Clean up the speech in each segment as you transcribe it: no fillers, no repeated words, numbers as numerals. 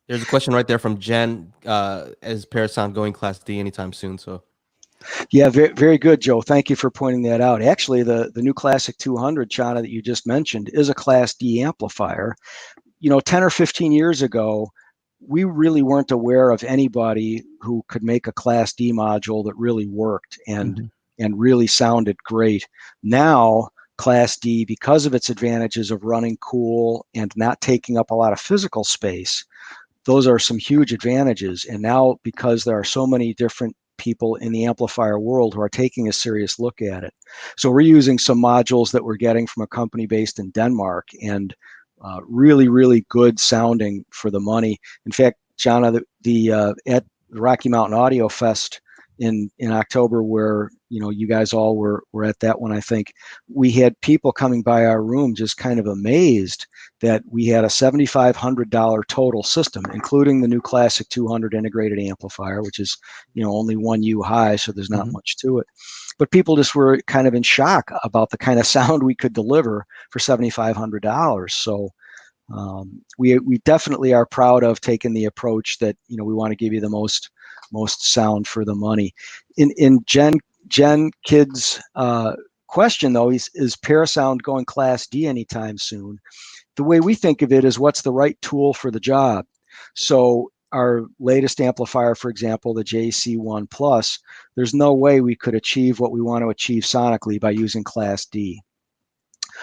There's a question right there from Jen. Is Parasound going Class D anytime soon? So Yeah, very, very good, Joe. Thank you for pointing that out. Actually, the NewClassic 200, Chana, that you just mentioned is a Class D amplifier. 10 or 15 years ago, we really weren't aware of anybody who could make a Class D module that really worked and really sounded great. Now, Class D, because of its advantages of running cool and not taking up a lot of physical space, those are some huge advantages. And now, because there are so many different people in the amplifier world who are taking a serious look at it. So we're using some modules that we're getting from a company based in Denmark, and really, really good sounding for the money. In fact, Jana, at the Rocky Mountain Audio Fest in October, where you guys all were at that one, I think we had people coming by our room just kind of amazed that we had a $7,500 total system, including the NewClassic 200 integrated amplifier, which is only 1U high, so there's not much to it. But people just were kind of in shock about the kind of sound we could deliver for $7,500. So we definitely are proud of taking the approach that we want to give you the most sound for the money. In Jen Kidd's question though, is Parasound going Class D anytime soon? The way we think of it is what's the right tool for the job. So our latest amplifier, for example, the JC1 Plus, there's no way we could achieve what we want to achieve sonically by using Class D.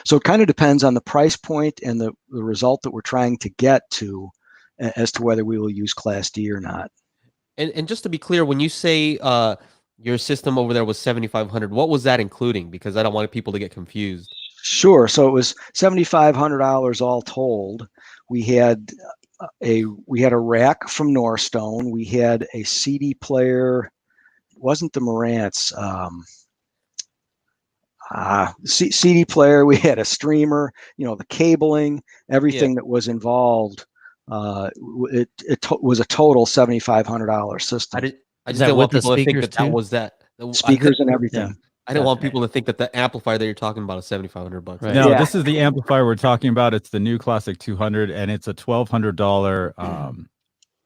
So it kind of depends on the price point and the result that we're trying to get to as to whether we will use Class D or not. And just to be clear, when you say your system over there was 7,500, what was that including? Because I don't want people to get confused. Sure. So it was $7,500 all told. We had a rack from Norstone. We had a CD player. It wasn't the Marantz. CD player. We had a streamer. The cabling, everything that was involved. It was a total $7,500 system. I just didn't want people to think that was that speakers and everything. Yeah. I didn't want people to think that the amplifier that you're talking about is $7,500. Right. No, this is the amplifier we're talking about. It's the NewClassic 200, and it's a $1,200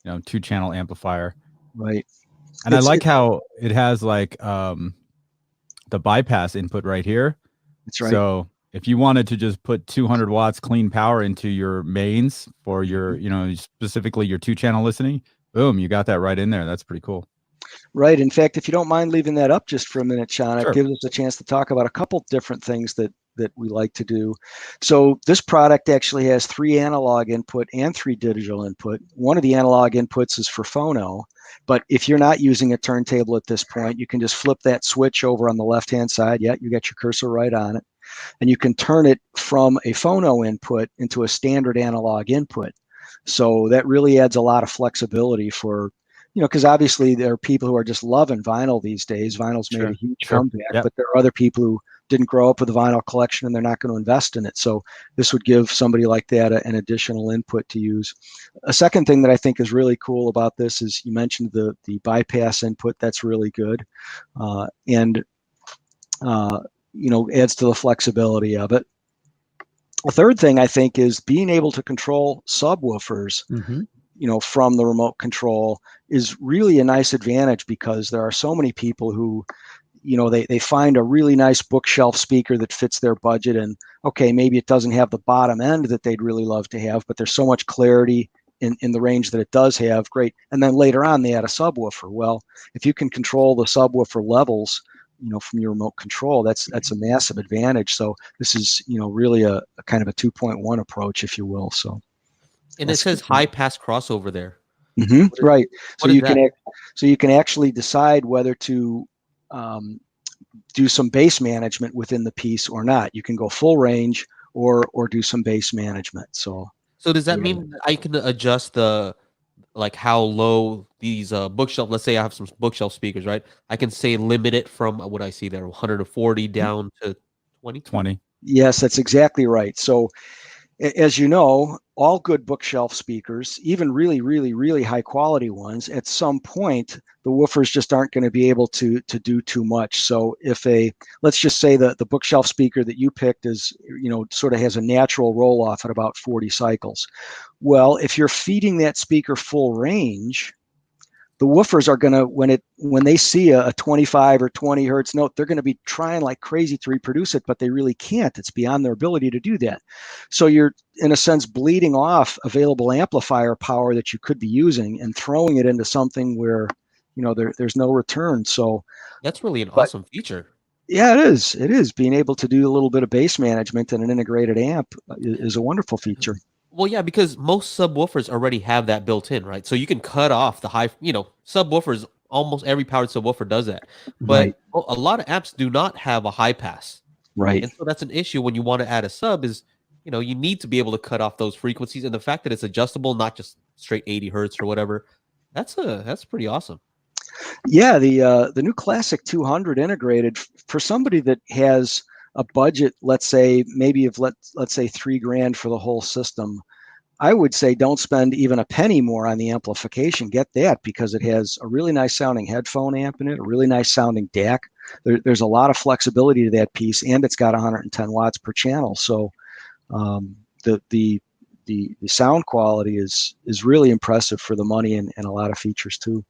2-channel amplifier. Right. And I like how it has like the bypass input right here. That's right. So if you wanted to just put 200 watts clean power into your mains for your, specifically your 2-channel listening, boom, you got that right in there. That's pretty cool. Right. In fact, if you don't mind leaving that up just for a minute, Sean, Sure. It gives us a chance to talk about a couple different things that we like to do. So this product actually has 3 analog input and 3 digital input. One of the analog inputs is for phono, but if you're not using a turntable at this point, you can just flip that switch over on the left-hand side. Yeah, you got your cursor right on it. And you can turn it from a phono input into a standard analog input. So that really adds a lot of flexibility for, because obviously there are people who are just loving vinyl these days. Vinyl's made a huge comeback, but there are other people who didn't grow up with a vinyl collection and they're not going to invest in it. So this would give somebody like that an additional input to use. A second thing that I think is really cool about this is you mentioned the bypass input. That's really good. And adds to the flexibility of it. The third thing I think is being able to control subwoofers, from the remote control is really a nice advantage, because there are so many people who, they find a really nice bookshelf speaker that fits their budget, and okay, maybe it doesn't have the bottom end that they'd really love to have, but there's so much clarity in the range that it does have, great. And then later on they add a subwoofer. Well, if you can control the subwoofer levels, from your remote control, that's a massive advantage. So this is, really a kind of a 2.1 approach, if you will. So, and it says high pass crossover there. Right. So you can actually decide whether to do some bass management within the piece or not. You can go full range or do some bass management. So does that mean I can adjust how low these bookshelf, let's say I have some bookshelf speakers, right? I can say limit it from what I see there, 140 down to 20? Yes, that's exactly right. So as you know, all good bookshelf speakers, even really, really, really high quality ones, at some point, the woofers just aren't going to be able to do too much. So if let's just say the bookshelf speaker that you picked is, sort of has a natural roll off at about 40 cycles. Well, if you're feeding that speaker full range, the woofers are going to, when they see a 25 or 20 hertz note, they're going to be trying like crazy to reproduce it, but they really can't. It's beyond their ability to do that. So you're, in a sense, bleeding off available amplifier power that you could be using and throwing it into something where, there's no return. So That's really an but awesome feature. yeah, it is. It is. Being able to do a little bit of bass management in an integrated amp is a wonderful feature. Well, yeah, because most subwoofers already have that built in, right? So you can cut off the high, subwoofers, almost every powered subwoofer does that. Right. But a lot of amps do not have a high pass. Right. And so that's an issue when you want to add a sub is, you need to be able to cut off those frequencies. And the fact that it's adjustable, not just straight 80 hertz or whatever, that's pretty awesome. Yeah, the NewClassic 200 integrated for somebody that has a budget, let's say maybe of let's say $3,000 for the whole system. I would say don't spend even a penny more on the amplification. Get that because it has a really nice sounding headphone amp in it, a really nice sounding DAC. There's a lot of flexibility to that piece, and it's got 110 watts per channel. So the sound quality is really impressive for the money and a lot of features too.